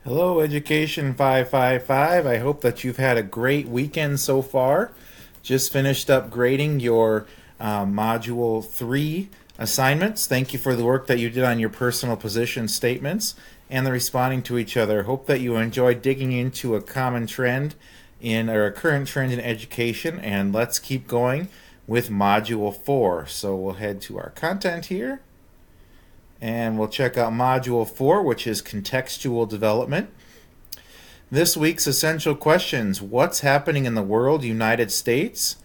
Hello, Education 555. I hope that you've had a great weekend so far. Just finished up grading your Module 3 assignments. Thank you for the work that you did on your personal position statements and the responding to each other. Hope that you enjoyed digging into a common trend or a current trend in education. And let's keep going with Module 4. So we'll head to our content here. And we'll check out Module 4, which is Contextual Development. This week's essential questions: what's happening in the world, United States,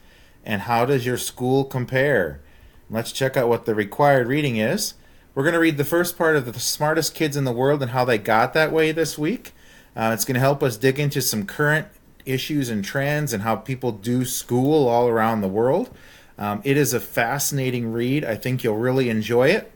and how does your school compare? Let's check out what the required reading is. We're going to read the first part of The Smartest Kids in the World and How They Got That Way this week. It's going to help us dig into some current issues and trends and how people do school all around the world. It is a fascinating read. I think you'll really enjoy it.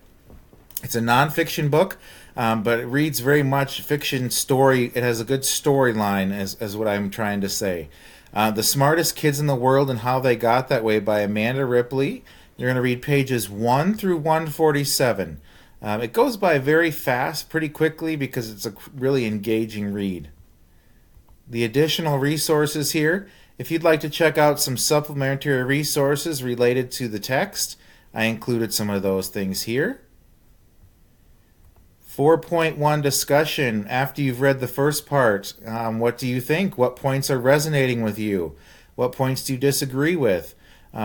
It's a nonfiction book, but it reads very much fiction story. It has a good storyline, as what I'm trying to say. The Smartest Kids in the World and How They Got That Way by Amanda Ripley. You're going to read pages 1 through 147. It goes by very fast, pretty quickly, because it's a really engaging read. The additional resources here: if you'd like to check out some supplementary resources related to the text, I included some of those things here. 4.1 discussion. After you've read the first part, what do you think? What points are resonating with you? What points do you disagree with?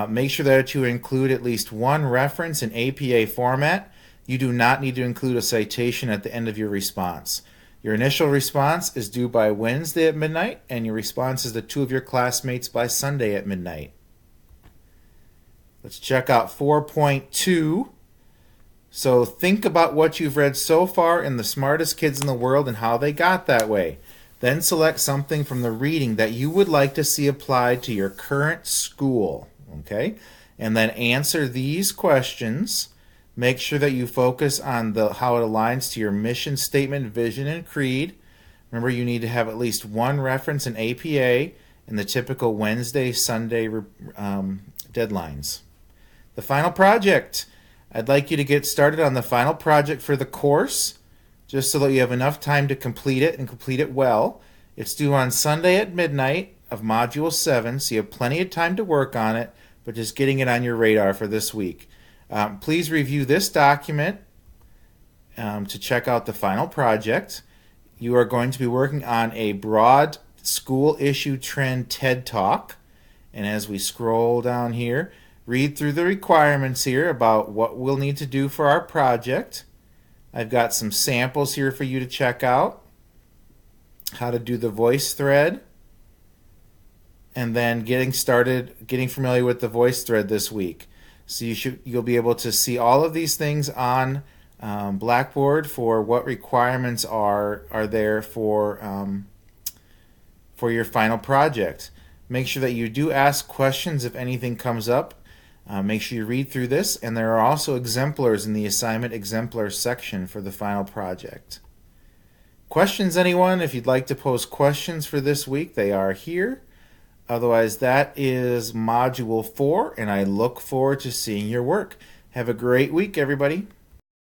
Make sure that you include at least one reference in APA format. You do not need to include a citation at the end of your response. Your initial response is due by Wednesday at midnight, and your responses to 2 of your classmates by Sunday at midnight. Let's check out 4.2. So think about what you've read so far in The Smartest Kids in the World and How They Got That Way. Then select something from the reading that you would like to see applied to your current school. Okay? And then answer these questions. Make sure that you focus on how it aligns to your mission statement, vision, and creed. Remember, you need to have at least one reference in APA in the typical Wednesday, Sunday deadlines. The final project. I'd like you to get started on the final project for the course, just so that you have enough time to complete it and complete it well. It's due on Sunday at midnight of Module 7, so you have plenty of time to work on it, but just getting it on your radar for this week. Please review this document to check out the final project. You are going to be working on a broad school issue trend TED Talk, and as we scroll down here, read through the requirements here about what we'll need to do for our project. I've got some samples here for you to check out. How to do the VoiceThread. And then getting familiar with the VoiceThread this week. So you'll be able to see all of these things on Blackboard for what requirements are there for your final project. Make sure that you do ask questions if anything comes up. Make sure you read through this, and there are also exemplars in the assignment exemplars section for the final project. Questions, anyone? If you'd like to pose questions for this week, they are here. Otherwise, that is Module 4, and I look forward to seeing your work. Have a great week, everybody.